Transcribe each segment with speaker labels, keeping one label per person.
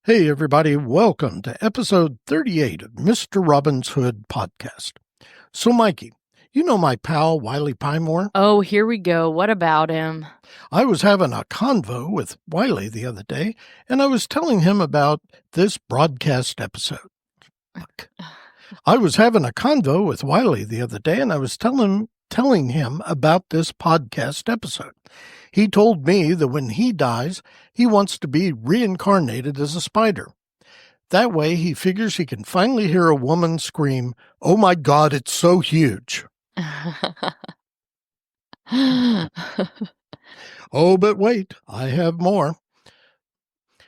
Speaker 1: Hey, everybody. Welcome to episode 38 of Mr. Robin's Hood podcast. So, Mikey, you know my pal, Wiley Pymore?
Speaker 2: Oh, here we go. What about him?
Speaker 1: I was having a convo with Wiley the other day, and I was telling him about this broadcast episode. I was having a convo with Wiley the other day, and I was telling him about this podcast episode. He told me that when he dies, he wants to be reincarnated as a spider. That way, he figures he can finally hear a woman scream, "Oh my God, it's so huge." Oh, but wait, I have more.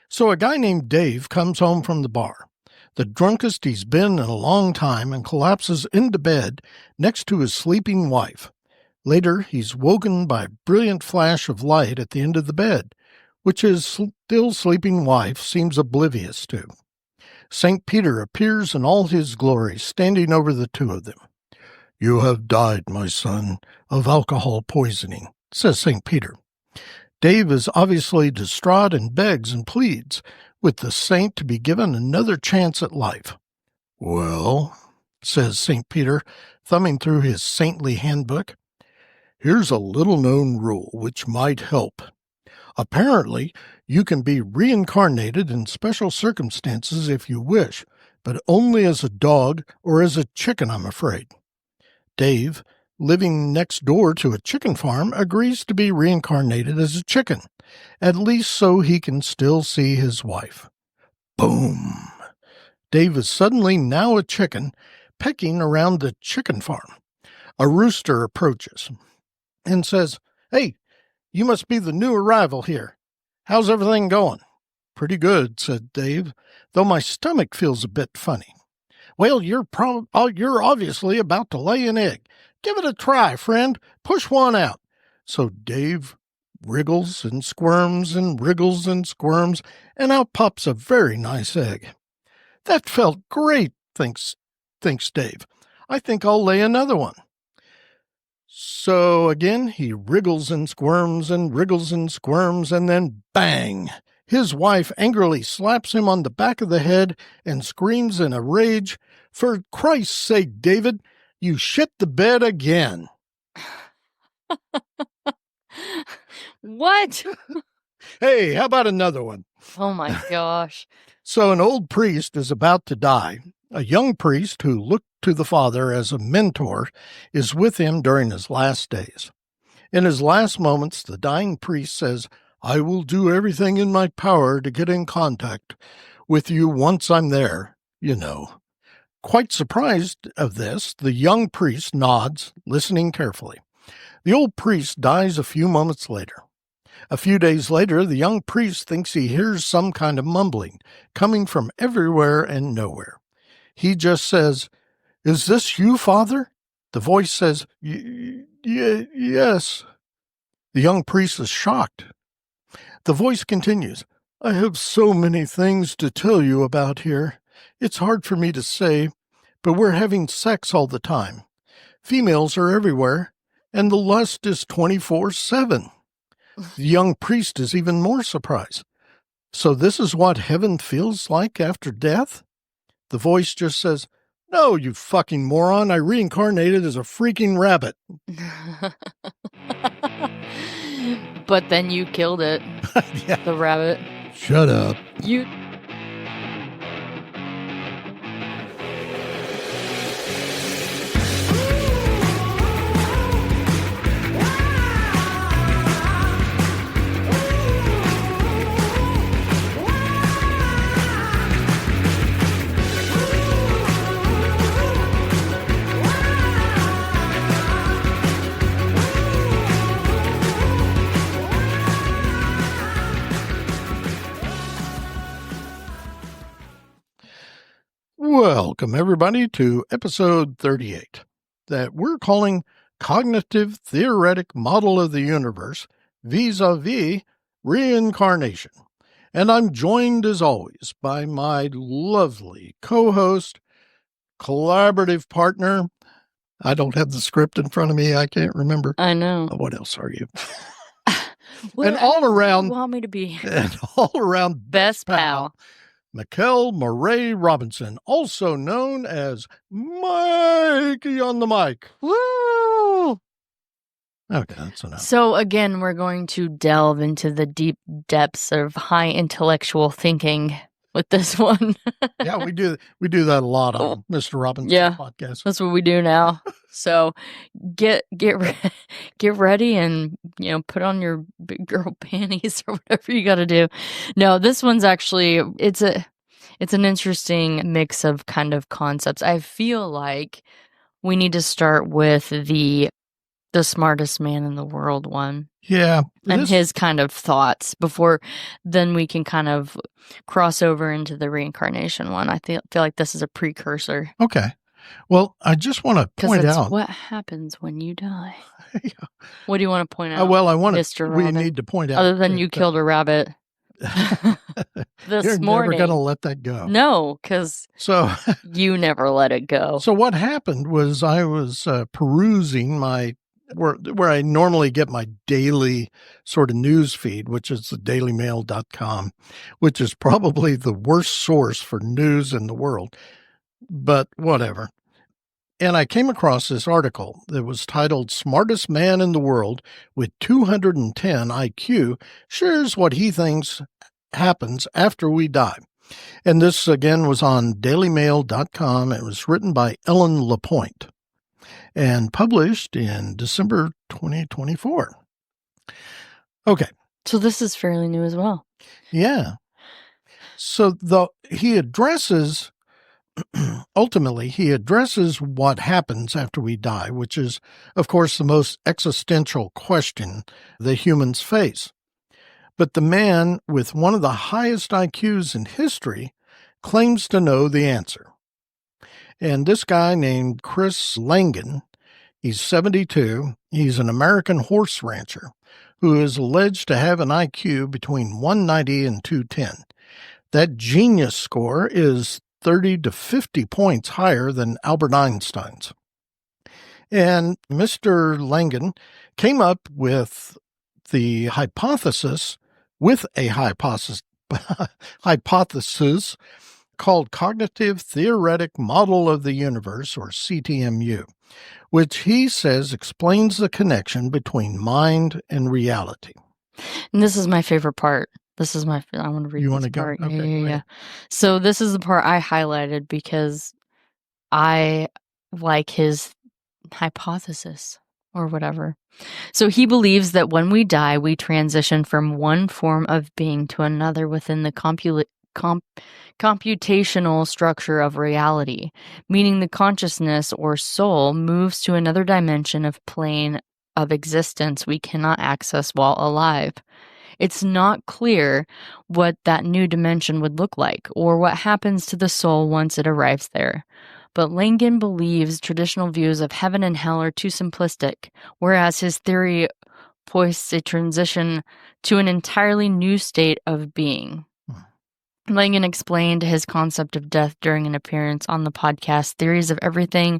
Speaker 1: So a guy named Dave comes home from the bar, the drunkest he's been in a long time, and collapses into bed next to his sleeping wife. Later, he's woken by a brilliant flash of light at the end of the bed, which his still sleeping wife seems oblivious to. St. Peter appears in all his glory, standing over the two of them. "You have died, my son, of alcohol poisoning," says St. Peter. Dave is obviously distraught and begs and pleads with the saint to be given another chance at life. "Well," says St. Peter, thumbing through his saintly handbook, "here's a little-known rule which might help. Apparently, you can be reincarnated in special circumstances if you wish, but only as a dog or as a chicken, I'm afraid." Dave, living next door to a chicken farm, agrees to be reincarnated as a chicken, at least so he can still see his wife. Boom! Dave is suddenly now a chicken, pecking around the chicken farm. A rooster approaches and says, "Hey, you must be the new arrival here. How's everything going?" "Pretty good," said Dave, "though my stomach feels a bit funny." "Well, you're obviously about to lay an egg. Give it a try, friend. Push one out." So Dave wriggles and squirms and wriggles and squirms, and out pops a very nice egg. "That felt great," thinks Dave. "I think I'll lay another one." So again, he wriggles and squirms and wriggles and squirms, and then bang! His wife angrily slaps him on the back of the head and screams in a rage, "For Christ's sake, David, you shit the bed again."
Speaker 2: What?
Speaker 1: Hey, how about another one?
Speaker 2: Oh my gosh.
Speaker 1: So an old priest is about to die. A young priest who looked to the father as a mentor is with him during his last days. In his last moments, the dying priest says, "I will do everything in my power to get in contact with you once I'm there, you know." Quite surprised of this, the young priest nods, listening carefully. The old priest dies a few moments later. A few days later, the young priest thinks he hears some kind of mumbling coming from everywhere and nowhere. He just says, "Is this you, Father?" The voice says, Yes." The young priest is shocked. The voice continues, "I have so many things to tell you about here. It's hard for me to say, but we're having sex all the time. Females are everywhere, and the lust is 24/7. The young priest is even more surprised. "So this is what heaven feels like after death?" The voice just says, "No, you fucking moron. I reincarnated as a freaking rabbit."
Speaker 2: But then you killed it.
Speaker 1: Yeah.
Speaker 2: The rabbit.
Speaker 1: Shut up.
Speaker 2: You...
Speaker 1: Welcome, everybody, to episode 38 that we're calling Cognitive Theoretic Model of the Universe vis-a-vis Reincarnation. And I'm joined, as always, by my lovely co-host, collaborative partner. I don't have the script in front of me. I can't remember.
Speaker 2: I know.
Speaker 1: What else are you?
Speaker 2: What
Speaker 1: And all around,
Speaker 2: you want me to be?
Speaker 1: and all around
Speaker 2: Best pal.
Speaker 1: Mikel Mauree Robinson, also known as Mikey-on-the-Mic.
Speaker 2: Woo!
Speaker 1: Okay, that's enough.
Speaker 2: So again, we're going to delve into the deep depths of high intellectual thinking with this one.
Speaker 1: Yeah, we do that a lot on Mr. Robinson's podcast.
Speaker 2: That's what we do now. So get ready and put on your big girl panties or whatever you got to do. No, this one's actually it's an interesting mix of kind of concepts. I feel like we need to start with the smartest man in the world one.
Speaker 1: Yeah.
Speaker 2: And his kind of thoughts before then we can kind of cross over into the reincarnation one. I feel like this is a precursor.
Speaker 1: Okay. Well, I just want to point out
Speaker 2: what happens when you die.
Speaker 1: Yeah.
Speaker 2: What do you want to point out?
Speaker 1: Well,
Speaker 2: we
Speaker 1: need to point out
Speaker 2: other than you killed a rabbit this morning.
Speaker 1: Never going to let that go.
Speaker 2: No, because you never let it go.
Speaker 1: So what happened was I was perusing where I normally get my daily sort of news feed, which is the dailymail.com, which is probably the worst source for news in the world, but whatever. And I came across this article that was titled "Smartest Man in the World with 210 IQ Shares What He Thinks Happens After We Die." And this, again, was on dailymail.com. It was written by Ellen LaPointe and published in December 2024. Okay.
Speaker 2: So this is fairly new as well.
Speaker 1: Yeah. So ultimately, he addresses what happens after we die, which is, of course, the most existential question the humans face. But the man with one of the highest IQs in history claims to know the answer. And this guy named Chris Langan, he's 72. He's an American horse rancher who is alleged to have an IQ between 190 and 210. That genius score is 30 to 50 points higher than Albert Einstein's. And Mr. Langan came up with a hypothesis called Cognitive Theoretic Model of the Universe, or CTMU, which he says explains the connection between mind and reality.
Speaker 2: And this is my favorite part. I want to read this part.
Speaker 1: Okay,
Speaker 2: yeah. So this is the part I highlighted because I like his hypothesis or whatever. So he believes that when we die, we transition from one form of being to another within the computational structure of reality, meaning the consciousness or soul moves to another dimension of plane of existence we cannot access while alive. It's not clear what that new dimension would look like or what happens to the soul once it arrives there. But Langan believes traditional views of heaven and hell are too simplistic, whereas his theory points a transition to an entirely new state of being. Langan explained his concept of death during an appearance on the podcast Theories of Everything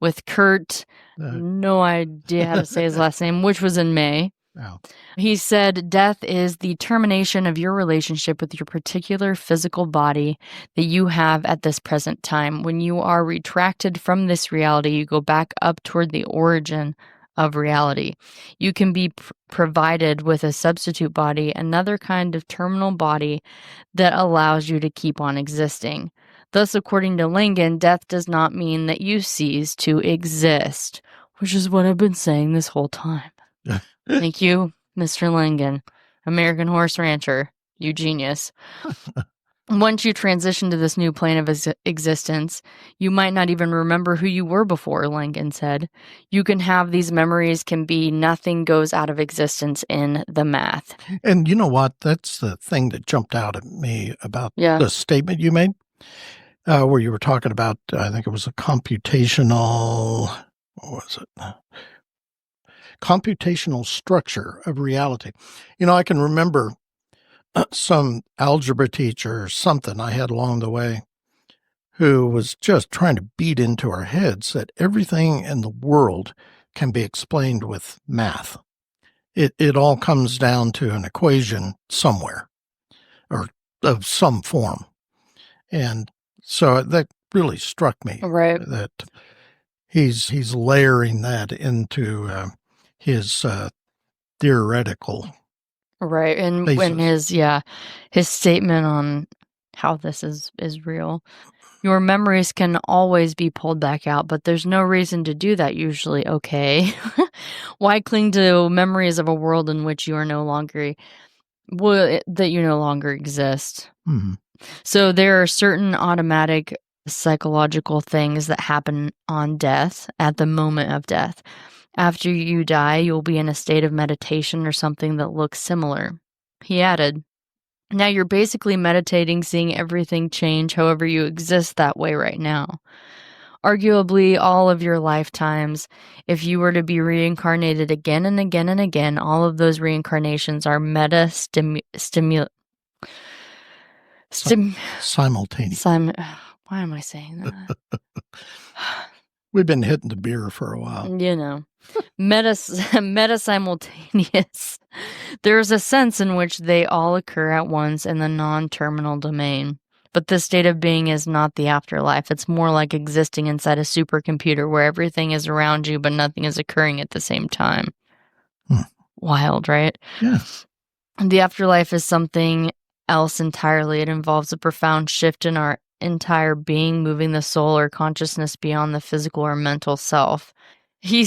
Speaker 2: with Kurt, no idea how to say his last name, which was in May.
Speaker 1: Wow.
Speaker 2: He said, death is the termination of your relationship with your particular physical body that you have at this present time. When you are retracted from this reality, you go back up toward the origin of reality. You can be provided with a substitute body, another kind of terminal body that allows you to keep on existing. Thus, according to Langan, death does not mean that you cease to exist, which is what I've been saying this whole time. Thank you, Mr. Langan, American horse rancher, you genius. Once you transition to this new plane of existence, you might not even remember who you were before, Langan said. You can have these memories can be nothing goes out of existence in the math.
Speaker 1: And you know what? That's the thing that jumped out at me about the statement you made, where you were talking about, I think it was a computational structure of reality. I can remember some algebra teacher or something I had along the way who was just trying to beat into our heads that everything in the world can be explained with math. It all comes down to an equation somewhere or of some form. And so that really struck me.
Speaker 2: Right.
Speaker 1: That he's layering that into his theoretical.
Speaker 2: Right. And when his statement on how this is real. Your memories can always be pulled back out, but there's no reason to do that usually. Okay. Why cling to memories of a world in which you are no longer that you no longer exist?
Speaker 1: Mm-hmm.
Speaker 2: So there are certain automatic psychological things that happen on death, at the moment of death. After you die, you'll be in a state of meditation or something that looks similar. He added, now you're basically meditating, seeing everything change however you exist that way right now. Arguably, all of your lifetimes, if you were to be reincarnated again and again and again, all of those reincarnations are
Speaker 1: simultaneous.
Speaker 2: Why am I saying that?
Speaker 1: We've been hitting the beer for a while.
Speaker 2: You know. Meta simultaneous. There's a sense in which they all occur at once in the non-terminal domain. But this state of being is not the afterlife. It's more like existing inside a supercomputer where everything is around you but nothing is occurring at the same time. Wild, right?
Speaker 1: Yeah.
Speaker 2: The afterlife is something else entirely. It involves a profound shift in our entire being, moving the soul or consciousness beyond the physical or mental self. He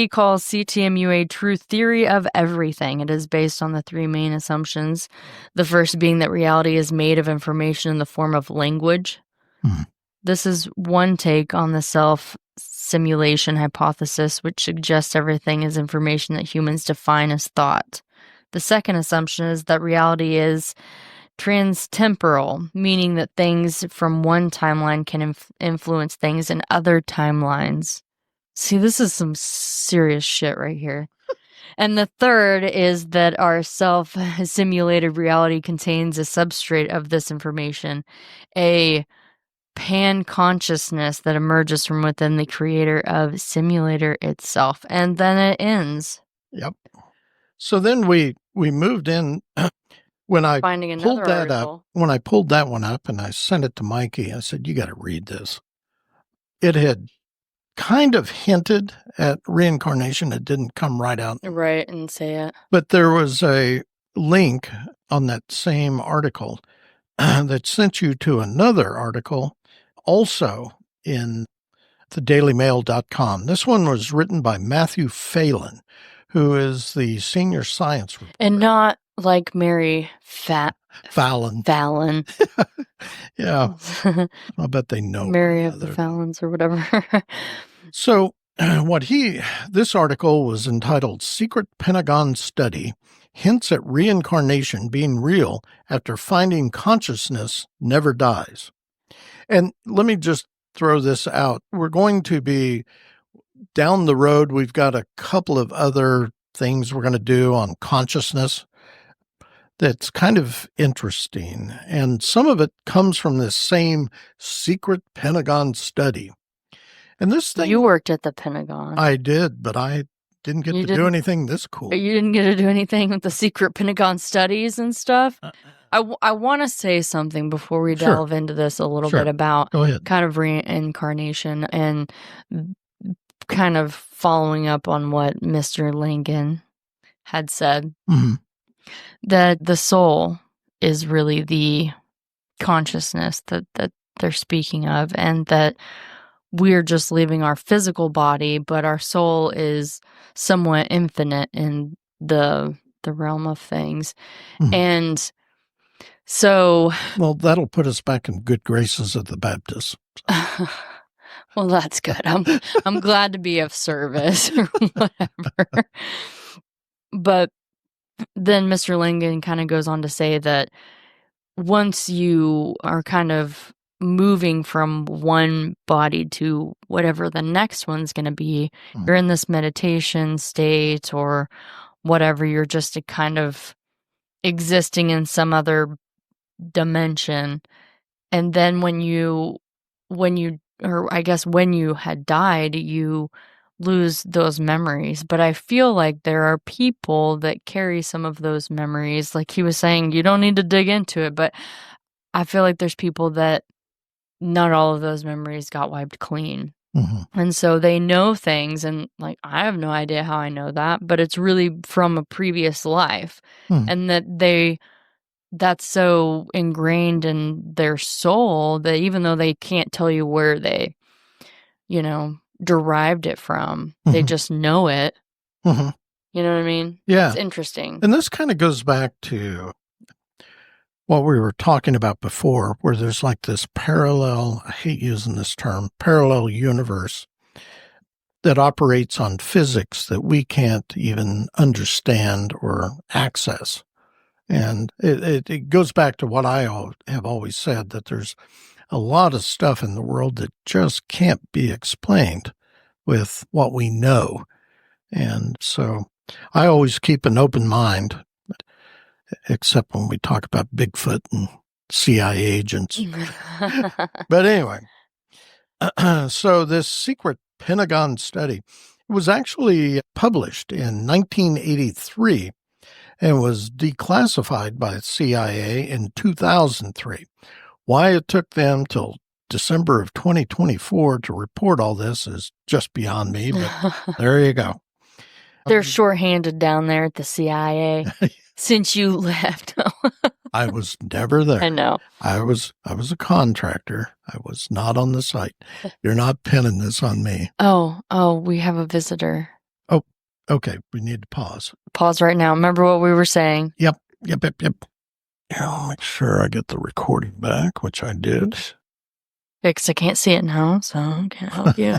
Speaker 2: calls CTMU a true theory of everything. It is based on the three main assumptions. The first being that reality is made of information in the form of language. This is one take on the self-simulation hypothesis, which suggests everything is information that humans define as thought. The second assumption is that reality is transtemporal, meaning that things from one timeline can influence things in other timelines. See, this is some serious shit right here. And the third is that our self-simulated reality contains a substrate of this information, a pan-consciousness that emerges from within the creator of simulator itself. And then it ends.
Speaker 1: Yep. So then we moved in when I pulled that
Speaker 2: article.
Speaker 1: up. When I pulled that one up and I sent it to Mikey, I said, you got to read this. It had kind of hinted at reincarnation. It didn't come right out.
Speaker 2: Right, and say it.
Speaker 1: But there was a link on that same article that sent you to another article also in thedailymail.com. This one was written by Matthew Phelan, who is the senior science reporter.
Speaker 2: And not like Mary
Speaker 1: Fallon. Yeah. I bet they know.
Speaker 2: Mary of the Fallons or whatever.
Speaker 1: So this article was entitled Secret Pentagon Study Hints at Reincarnation Being Real After Finding Consciousness Never Dies. And let me just throw this out. We're going to be down the road. We've got a couple of other things we're going to do on consciousness that's kind of interesting. And some of it comes from this same secret Pentagon study. And this thing...
Speaker 2: You worked at the Pentagon.
Speaker 1: I did, but I didn't get to do anything this cool.
Speaker 2: You didn't get to do anything with the secret Pentagon studies and stuff? I want to say something before we delve into this a little bit about kind of reincarnation and kind of following up on what Mr. Langan had said.
Speaker 1: Mm-hmm.
Speaker 2: That the soul is really the consciousness that they're speaking of, and that we're just leaving our physical body, but our soul is somewhat infinite in the realm of things. Mm-hmm. And so...
Speaker 1: Well, that'll put us back in good graces of the Baptists.
Speaker 2: Well, that's good. I'm glad to be of service or whatever. But then Mr. Langan kind of goes on to say that once you are kind of moving from one body to whatever the next one's going to be, you're in this meditation state or whatever, you're just a kind of existing in some other dimension. And then when you had died, you lose those memories. But I feel like there are people that carry some of those memories. Like he was saying, you don't need to dig into it, but I feel like there's people that not all of those memories got wiped clean.
Speaker 1: Mm-hmm.
Speaker 2: And so they know things, and like, I have no idea how I know that, but it's really from a previous life.
Speaker 1: Mm-hmm.
Speaker 2: And that's so ingrained in their soul that even though they can't tell you where they, derived it from, they
Speaker 1: Mm-hmm.
Speaker 2: just know it.
Speaker 1: Mm-hmm.
Speaker 2: You know what I mean?
Speaker 1: Yeah.
Speaker 2: It's interesting.
Speaker 1: And this kind of goes back to what we were talking about before, where there's like this parallel, I hate using this term, parallel universe that operates on physics that we can't even understand or access. And it goes back to what I have always said, that there's a lot of stuff in the world that just can't be explained with what we know. And so I always keep an open mind, except when we talk about Bigfoot and CIA agents. But anyway, so this secret Pentagon study was actually published in 1983 and was declassified by the CIA in 2003. Why it took them till December of 2024 to report all this is just beyond me, but there you go.
Speaker 2: They're shorthanded down there at the CIA since you left.
Speaker 1: I was never there.
Speaker 2: I know.
Speaker 1: I was a contractor. I was not on the site. You're not pinning this on me.
Speaker 2: Oh, we have a visitor.
Speaker 1: Oh, okay. We need to pause.
Speaker 2: Pause right now. Remember what we were saying?
Speaker 1: Yep. Here, I'll make sure I get the recording back, which I did.
Speaker 2: Because I can't see it now, so I can't help you.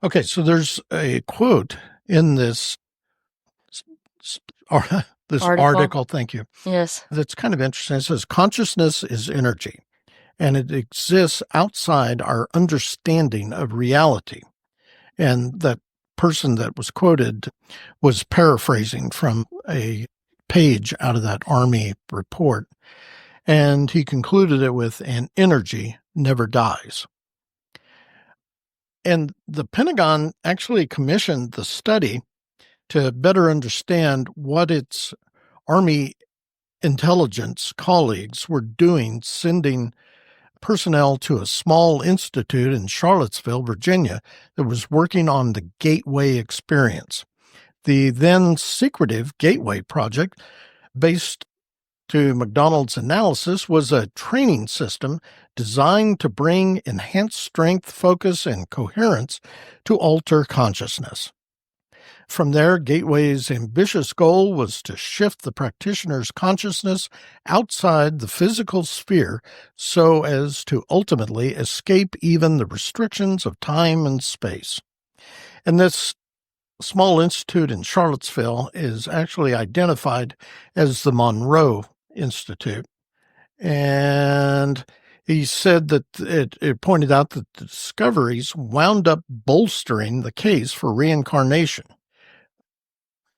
Speaker 1: Okay, so there's a quote in this article, thank you.
Speaker 2: Yes.
Speaker 1: That's kind of interesting. It says, consciousness is energy, and it exists outside our understanding of reality. And that person that was quoted was paraphrasing from a page out of that Army report. And he concluded it with, an energy never dies. And the Pentagon actually commissioned the study to better understand what its Army intelligence colleagues were doing, sending personnel to a small institute in Charlottesville, Virginia, that was working on the Gateway experience. The then secretive Gateway project, based to McDonald's analysis, was a training system designed to bring enhanced strength, focus, and coherence to alter consciousness. From there, Gateway's ambitious goal was to shift the practitioner's consciousness outside the physical sphere so as to ultimately escape even the restrictions of time and space. And this small institute in Charlottesville is actually identified as the Monroe Institute. And he said that it pointed out that the discoveries wound up bolstering the case for reincarnation.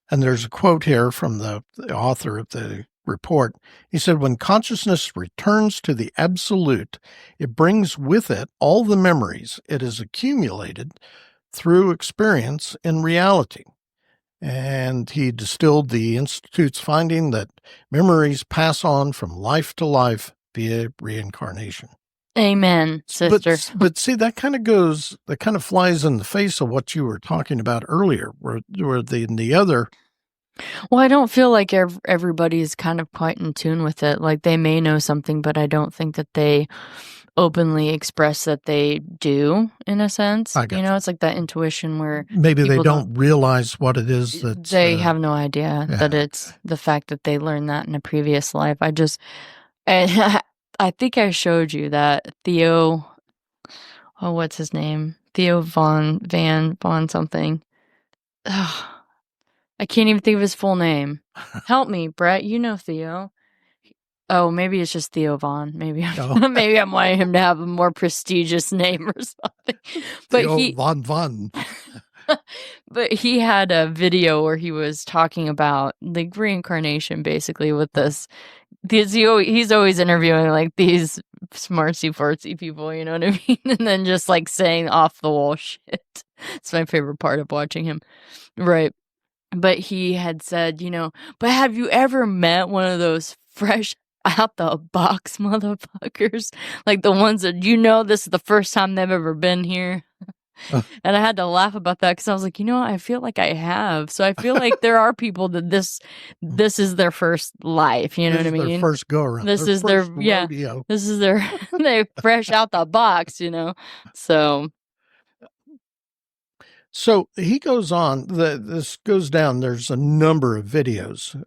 Speaker 1: And there's a quote here from the author of the report. He said, when consciousness returns to the absolute, it brings with it all the memories it has accumulated through experience in reality. And he distilled the Institute's finding that memories pass on from life to life via reincarnation.
Speaker 2: Amen, sister.
Speaker 1: But see, that kind of flies in the face of what you were talking about earlier, where the other.
Speaker 2: Well, I don't feel like everybody's kind of quite in tune with it. Like, they may know something, but I don't think that they openly express that they do, in a sense. It's like that intuition where
Speaker 1: maybe they don't realize what it is that
Speaker 2: they have no idea that it's the fact that they learned that in a previous life. I think I showed you that Theo, what's his name? Theo Von something. Ugh, I can't even think of his full name. Help me, Brett. You know Theo. Oh, maybe it's just Theo Von. Maybe I'm wanting him to have a more prestigious name or something. But
Speaker 1: Theo Von.
Speaker 2: But he had a video where he was talking about like reincarnation, basically, with this. He's always interviewing like these smartsy fartsy people, you know what I mean? And then just like saying off the wall shit. It's my favorite part of watching him. Right. But he had said, but have you ever met one of those fresh out the box motherfuckers. Like the ones that this is the first time they've ever been here. And I had to laugh about that because I was like, I feel like I have. So I feel like there are people that this is their first life. You know what I mean?
Speaker 1: Their first go around.
Speaker 2: This is their
Speaker 1: rodeo.
Speaker 2: This is their they fresh out the box. So.
Speaker 1: So he goes on. This goes down. There's a number of videos.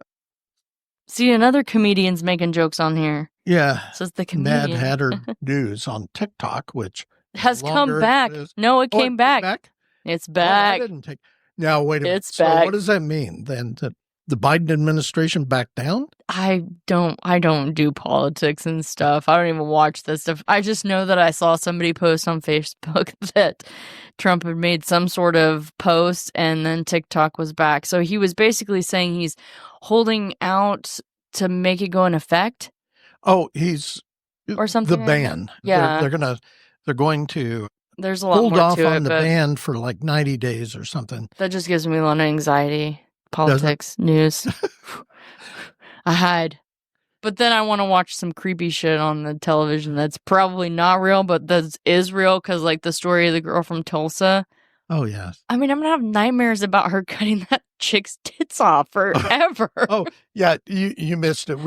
Speaker 2: See, another comedian's making jokes on here.
Speaker 1: Yeah.
Speaker 2: Says the comedian.
Speaker 1: Mad Hatter News on TikTok, which
Speaker 2: has come back. No, it came back. It's back.
Speaker 1: I didn't take. Now wait a minute.
Speaker 2: It's back.
Speaker 1: So what does that mean then? That the Biden administration backed down?
Speaker 2: I don't do politics and stuff. I don't even watch this stuff. I just know that I saw somebody post on Facebook that Trump had made some sort of post and then TikTok was back. So he was basically saying he's holding out to make it go in effect.
Speaker 1: Oh, he's
Speaker 2: or something.
Speaker 1: The ban.
Speaker 2: Yeah.
Speaker 1: They're going to
Speaker 2: There's a lot
Speaker 1: hold
Speaker 2: more
Speaker 1: off
Speaker 2: to
Speaker 1: on
Speaker 2: it,
Speaker 1: the
Speaker 2: but
Speaker 1: ban for like 90 days or something.
Speaker 2: that just gives me a lot of anxiety. Politics, news. I hide. But then I want to watch some creepy shit on the television that's probably not real, but that is real because, like, the story of the girl from Tulsa.
Speaker 1: Oh, yeah.
Speaker 2: I mean, I'm going to have nightmares about her cutting that chick's tits off forever.
Speaker 1: Oh, yeah. You missed it.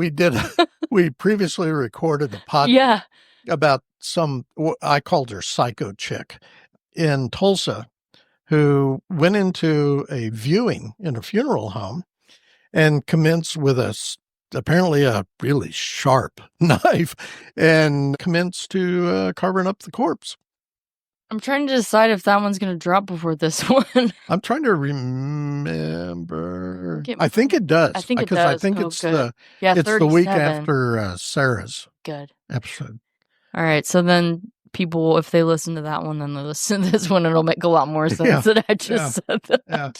Speaker 1: We previously recorded a podcast about I called her psycho chick in Tulsa who went into a viewing in a funeral home and commenced with apparently a really sharp knife and commenced to carving up the corpse.
Speaker 2: I'm trying to decide if that one's going to drop before this one.
Speaker 1: I'm trying to remember. I think it does.
Speaker 2: I think it does.
Speaker 1: I think it's the week after Sarah's episode.
Speaker 2: All right. So then people, if they listen to that one, then they listen to this one, it'll make a lot more sense than I just said that.
Speaker 1: Yeah.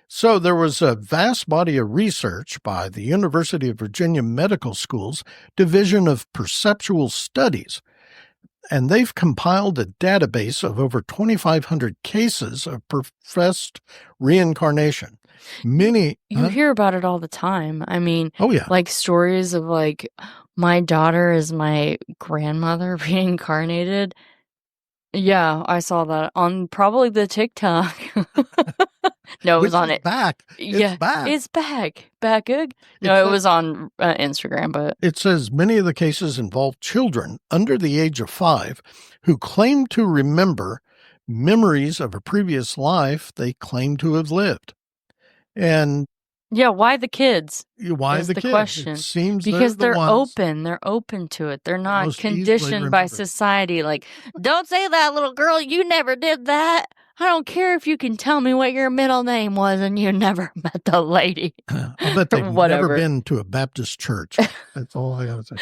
Speaker 1: So there was a vast body of research by the University of Virginia Medical School's Division of Perceptual Studies, and they've compiled a database of over 2,500 cases of professed reincarnation. You
Speaker 2: hear about it all the time. I mean, like stories of like, my daughter is my grandmother reincarnated. Yeah, I saw that on probably the TikTok. No, it was on it.
Speaker 1: It's back.
Speaker 2: It's back. No, it was on Instagram, but
Speaker 1: it says many of the cases involve children under the age of 5 who claim to remember memories of a previous life they claim to have lived. And
Speaker 2: yeah, why the kids?
Speaker 1: Why the kids?
Speaker 2: Question.
Speaker 1: It seems
Speaker 2: because they're
Speaker 1: open.
Speaker 2: They're open to it. They're not conditioned by society. Like, don't say that, little girl. You never did that. I don't care if you can tell me what your middle name was and you never met the lady.
Speaker 1: I bet they've never been to a Baptist church. That's all I gotta say.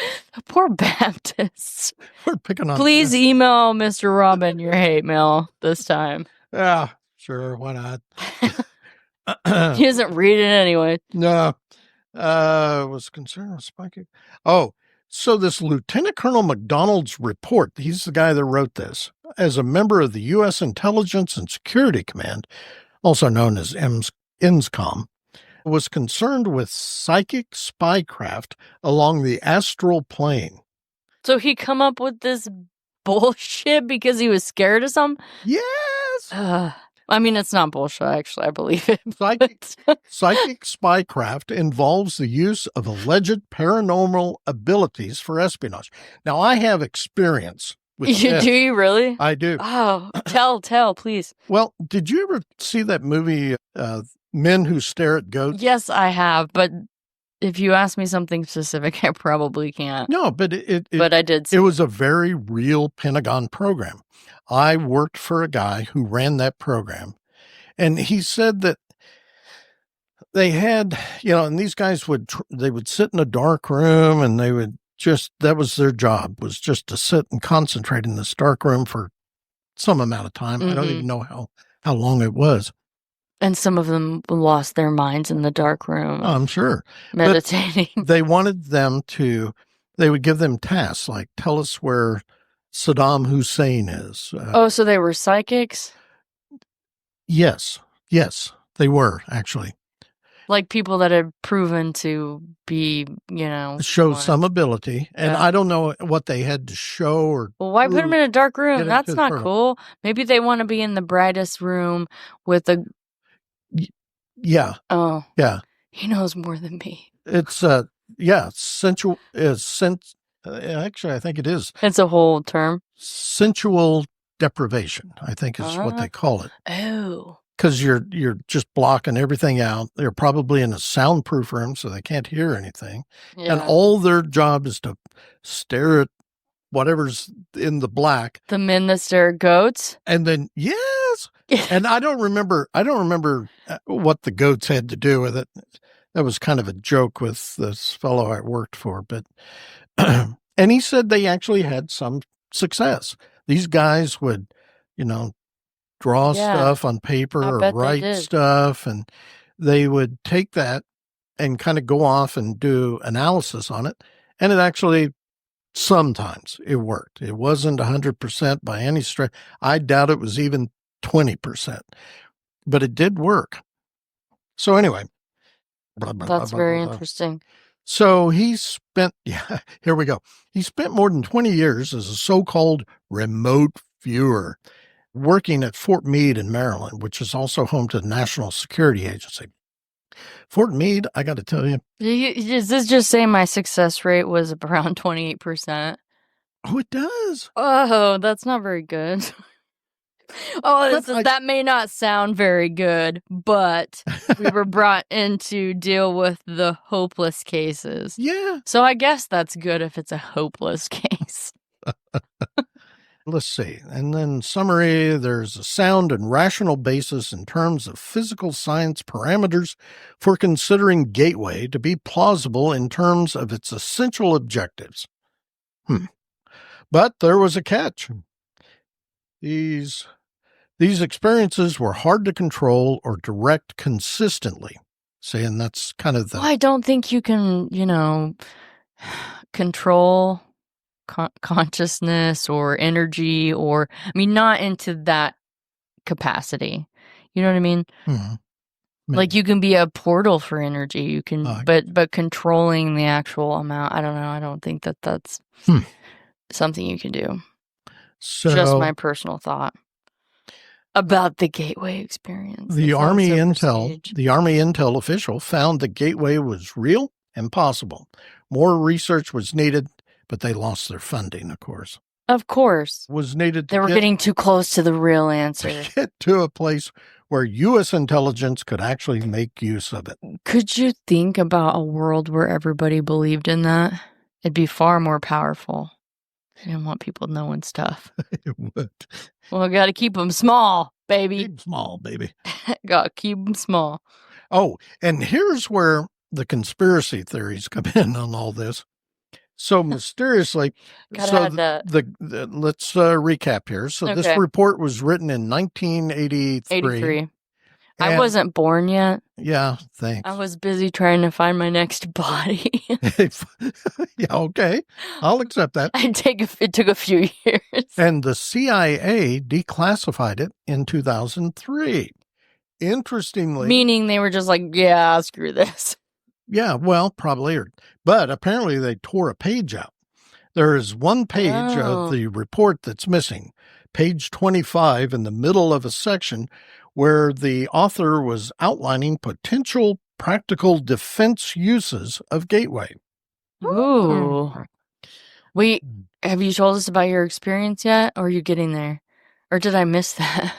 Speaker 2: Poor Baptists.
Speaker 1: We're picking on.
Speaker 2: Please email Mr. Robin your hate mail this time.
Speaker 1: Yeah, sure. Why not?
Speaker 2: He doesn't read it anyway.
Speaker 1: No. Was concerned with spiking. Oh, so this Lieutenant Colonel McDonald's report, he's the guy that wrote this, as a member of the U.S. Intelligence and Security Command, also known as INSCOM, was concerned with psychic spycraft along the astral plane.
Speaker 2: So he come up with this bullshit because he was scared of something?
Speaker 1: Yes!
Speaker 2: I mean, it's not bullshit, actually. I believe it.
Speaker 1: Psychic spycraft involves the use of alleged paranormal abilities for espionage. Now, I have experience with this.
Speaker 2: Do you really?
Speaker 1: I do.
Speaker 2: Oh, tell, please.
Speaker 1: Well, did you ever see that movie, Men Who Stare at Goats?
Speaker 2: Yes, I have, but if you ask me something specific, I probably can't.
Speaker 1: No, but
Speaker 2: I did see
Speaker 1: it was a very real Pentagon program. I worked for a guy who ran that program, and he said that they had, and these guys would sit in a dark room and they would that was their job, was just to sit and concentrate in this dark room for some amount of time. Mm-hmm. I don't even know how long it was.
Speaker 2: And some of them lost their minds in the dark room.
Speaker 1: Oh, I'm sure.
Speaker 2: Meditating.
Speaker 1: But they wanted them they would give them tasks like, tell us where Saddam Hussein is.
Speaker 2: So they were psychics?
Speaker 1: Yes, they were, actually.
Speaker 2: Like people that have proven to be,
Speaker 1: show
Speaker 2: more.
Speaker 1: some ability. And
Speaker 2: Yeah.
Speaker 1: I don't know what they had to show or.
Speaker 2: Well, why put them in a dark room?
Speaker 1: get
Speaker 2: That's
Speaker 1: into the
Speaker 2: not
Speaker 1: portal.
Speaker 2: cool. Maybe they want to be in the brightest room with a.
Speaker 1: Yeah.
Speaker 2: Oh,
Speaker 1: Yeah.
Speaker 2: he knows more than me.
Speaker 1: It's sensual. Actually, I think it is.
Speaker 2: It's a whole term.
Speaker 1: Sensual deprivation, I think is what they call it.
Speaker 2: Oh.
Speaker 1: Because you're just blocking everything out. They're probably in a soundproof room, so they can't hear anything.
Speaker 2: Yeah.
Speaker 1: And all their job is to stare at whatever's in the black.
Speaker 2: The men that stare at goats.
Speaker 1: And then yes, and I don't remember what the goats had to do with it. That was kind of a joke with this fellow I worked for, but and he said they actually had some success. These guys would, draw stuff on paper or write stuff, and they would take that and kind of go off and do analysis on it. And it actually, sometimes it worked. It wasn't 100% by any stretch. I doubt it was even 20%, but it did work. So anyway.
Speaker 2: That's very interesting.
Speaker 1: So he spent, here we go. He spent more than 20 years as a so-called remote viewer, working at Fort Meade in Maryland, which is also home to the National Security Agency. Fort Meade, I got to tell you.
Speaker 2: Does this just say my success rate was around 28%?
Speaker 1: Oh, it does.
Speaker 2: Oh, that's not very good. That may not sound very good, but we were brought in to deal with the hopeless cases.
Speaker 1: Yeah.
Speaker 2: So I guess that's good if it's a hopeless case.
Speaker 1: Let's see. And then summary, there's a sound and rational basis in terms of physical science parameters for considering Gateway to be plausible in terms of its essential objectives. But there was a catch. These experiences were hard to control or direct consistently. Saying that's kind of the...
Speaker 2: Well, I don't think you can, control consciousness or energy not into that capacity. You know what I mean?
Speaker 1: Mm-hmm.
Speaker 2: Like you can be a portal for energy. You can, but controlling the actual amount, I don't know. I don't think that's something you can do.
Speaker 1: So,
Speaker 2: just my personal thought about the Gateway experience.
Speaker 1: The Army Intel official found the Gateway was real and possible. More research was needed, but they lost their funding, of course.
Speaker 2: Of course.
Speaker 1: Was needed to
Speaker 2: They were getting too close to the real answer.
Speaker 1: To get to a place where U.S. intelligence could actually make use of it.
Speaker 2: Could you think about a world where everybody believed in that? It'd be far more powerful. I didn't want people knowing stuff.
Speaker 1: It would.
Speaker 2: Well, got to keep them small, baby.
Speaker 1: Keep them small, baby.
Speaker 2: Got to keep them small.
Speaker 1: Oh, and here's where the conspiracy theories come in on all this. So mysteriously, let's recap here. So This report was written in 1983.
Speaker 2: I wasn't born yet.
Speaker 1: Yeah, thanks.
Speaker 2: I was busy trying to find my next body.
Speaker 1: Yeah, okay. I'll accept that.
Speaker 2: It took a few years.
Speaker 1: And the CIA declassified it in 2003. Interestingly.
Speaker 2: Meaning they were just like, yeah, screw this.
Speaker 1: Yeah, well, probably. But apparently they tore a page out. There is one page of the report that's missing. Page 25 in the middle of a section where the author was outlining potential practical defense uses of Gateway.
Speaker 2: Ooh. Wait, have you told us about your experience yet? Or are you getting there? Or did I miss that?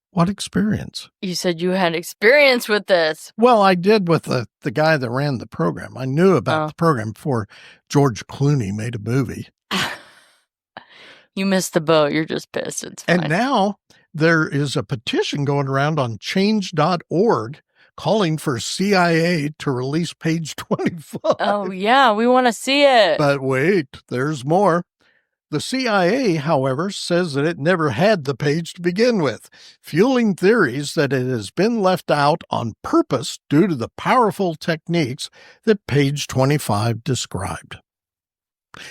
Speaker 1: What experience?
Speaker 2: You said you had experience with this.
Speaker 1: Well, I did with the guy that ran the program. I knew about the program before George Clooney made a movie.
Speaker 2: You missed the boat. You're just pissed. It's fine.
Speaker 1: And now there is a petition going around on change.org calling for CIA to release page 25.
Speaker 2: Oh, yeah. We want to see it.
Speaker 1: But wait, there's more. The CIA, however, says that it never had the page to begin with, fueling theories that it has been left out on purpose due to the powerful techniques that page 25 described.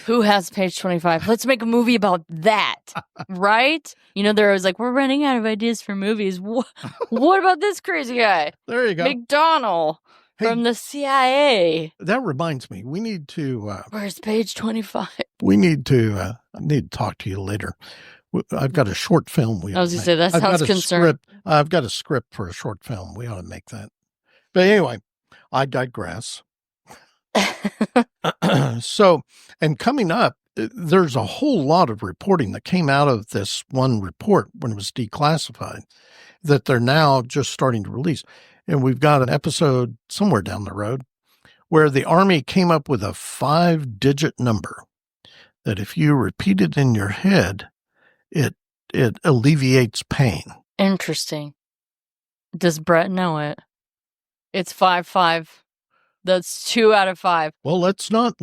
Speaker 2: Who has page 25? Let's make a movie about that, right? They're always like, we're running out of ideas for movies. What about this crazy guy?
Speaker 1: There you go.
Speaker 2: McDonald. from the CIA.
Speaker 1: That reminds me, we need to...
Speaker 2: Where's page 25?
Speaker 1: I need to talk to you later. I've got a short film.
Speaker 2: I was going to say, that sounds concerning.
Speaker 1: I've got a script for a short film. We ought to make that. But anyway, I digress. So, and coming up, there's a whole lot of reporting that came out of this one report when it was declassified that they're now just starting to release. And we've got an episode somewhere down the road where the Army came up with a 5-digit number that if you repeat it in your head, it alleviates pain.
Speaker 2: Interesting. Does Brett know it? It's 5-5. That's 2 out of 5.
Speaker 1: Well, let's not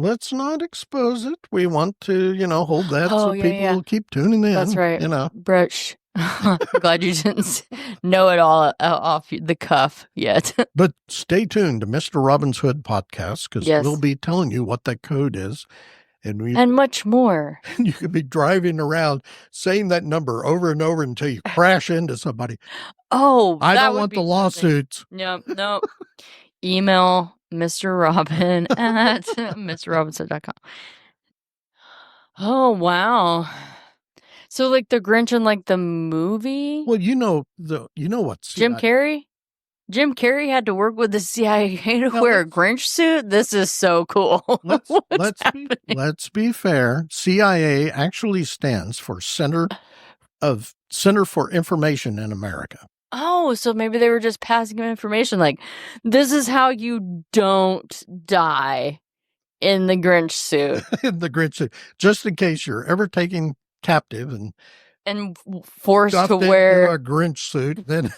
Speaker 1: expose it. We want to, hold that so people will keep tuning in.
Speaker 2: That's right. Brett, I'm glad you didn't know it all off the cuff yet.
Speaker 1: But stay tuned to Mr. Robin's Hood podcast because we'll be telling you what that code is. And
Speaker 2: much more.
Speaker 1: And you could be driving around saying that number over and over until you crash into somebody.
Speaker 2: Oh,
Speaker 1: I don't want the lawsuits.
Speaker 2: No. Email Mr. Robin at MrRobinson.com. Oh, wow. So like the Grinch in like the movie?
Speaker 1: Well, you know what?
Speaker 2: Jim Carrey? Jim Carrey had to work with the CIA to wear a Grinch suit? This is so cool.
Speaker 1: Let's be fair. CIA actually stands for Center for Information in America.
Speaker 2: Oh, so maybe they were just passing him information like, this is how you don't die in the Grinch suit.
Speaker 1: In the Grinch suit. Just in case you're ever taken captive and
Speaker 2: forced to wear
Speaker 1: a Grinch suit, then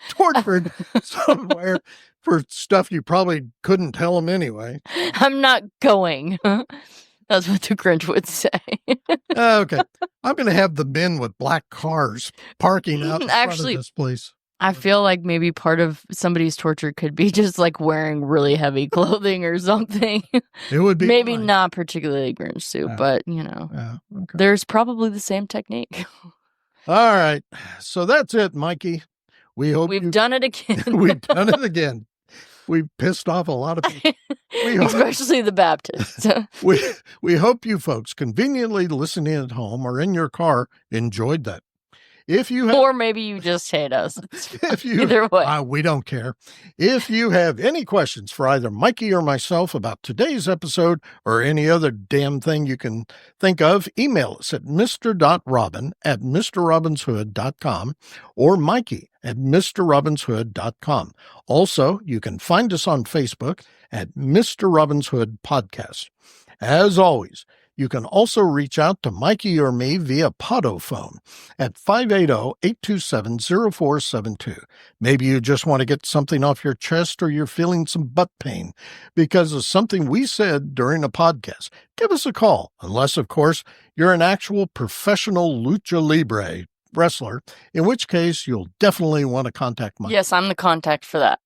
Speaker 1: tortured somewhere for stuff you probably couldn't tell them anyway.
Speaker 2: I'm not going. That's what the Grinch would say.
Speaker 1: Okay. I'm going to have the men with black cars parking out in front of this place.
Speaker 2: I feel like maybe part of somebody's torture could be just like wearing really heavy clothing or something.
Speaker 1: It would be
Speaker 2: maybe not particularly a Grinch suit, but there's probably the same technique.
Speaker 1: All right. So that's it, Mikey. We've
Speaker 2: done it again.
Speaker 1: We've done it again. We've pissed off a lot of people.
Speaker 2: Especially the Baptists.
Speaker 1: We hope you folks conveniently listening at home or in your car enjoyed that.
Speaker 2: Or maybe you just hate us. Either way.
Speaker 1: We don't care. If you have any questions for either Mikey or myself about today's episode or any other damn thing you can think of, email us at mr.robin@mrrobinshood.com or mikey@mrrobinshood.com. Also, you can find us on Facebook at Mr. Robin's Hood Podcast. As always, you can also reach out to Mikey or me via Podophone at 580-827-0472. Maybe you just want to get something off your chest or you're feeling some butt pain because of something we said during a podcast. Give us a call, unless, of course, you're an actual professional lucha libre wrestler, in which case you'll definitely want to contact Mikey.
Speaker 2: Yes, I'm the contact for that.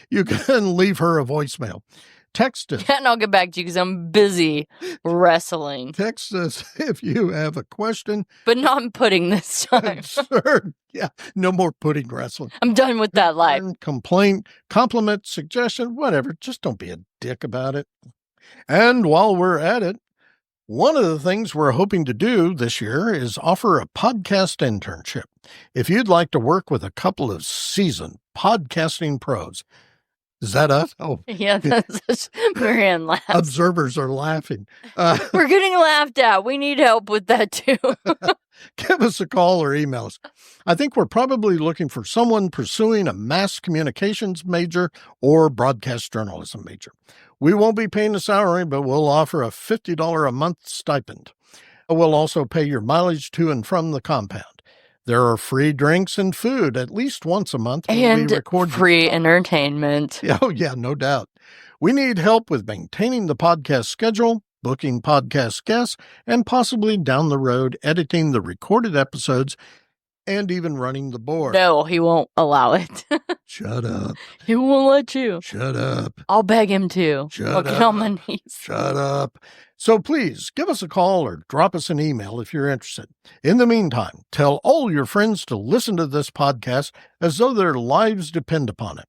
Speaker 1: You can leave her a voicemail. Text us.
Speaker 2: Yeah, and I'll get back to you because I'm busy wrestling.
Speaker 1: Text us if you have a question.
Speaker 2: But not pudding this time.
Speaker 1: Sure. Yeah. No more pudding wrestling.
Speaker 2: I'm done with that life.
Speaker 1: Complaint, compliment, suggestion, whatever. Just don't be a dick about it. And while we're at it, one of the things we're hoping to do this year is offer a podcast internship. If you'd like to work with a couple of seasoned podcasting pros, is that us? Oh,
Speaker 2: yeah, that's Marianne laughs.
Speaker 1: Observers are laughing.
Speaker 2: We're getting laughed at. We need help with that too.
Speaker 1: Give us a call or email us. I think we're probably looking for someone pursuing a mass communications major or broadcast journalism major. We won't be paying a salary, but we'll offer a $50 a month stipend. We'll also pay your mileage to and from the compound. There are free drinks and food at least once a month when we record.
Speaker 2: Free entertainment.
Speaker 1: Oh, yeah, no doubt. We need help with maintaining the podcast schedule, booking podcast guests, and possibly down the road editing the recorded episodes and even running the board.
Speaker 2: No, he won't allow it.
Speaker 1: Shut up.
Speaker 2: He won't let you.
Speaker 1: Shut up.
Speaker 2: I'll beg him to.
Speaker 1: Shut
Speaker 2: I'll
Speaker 1: up.
Speaker 2: get on my knees.
Speaker 1: Shut up. So please give us a call or drop us an email if you're interested. In the meantime, tell all your friends to listen to this podcast as though their lives depend upon it.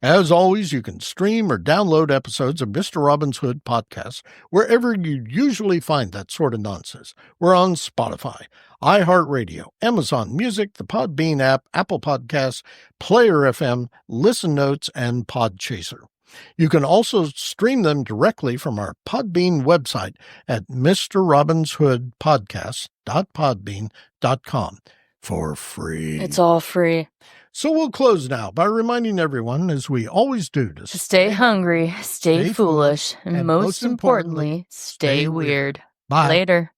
Speaker 1: As always, you can stream or download episodes of Mr. Robin's Hood podcast wherever you usually find that sort of nonsense. We're on Spotify, iHeartRadio, Amazon Music, the Podbean app, Apple Podcasts, Player FM, Listen Notes, and Podchaser. You can also stream them directly from our Podbean website at mrrobinshoodpodcast.podbean.com for free.
Speaker 2: It's all free.
Speaker 1: So we'll close now by reminding everyone, as we always do, to
Speaker 2: stay hungry, stay foolish, and most importantly, stay weird.
Speaker 1: Bye.
Speaker 2: Later.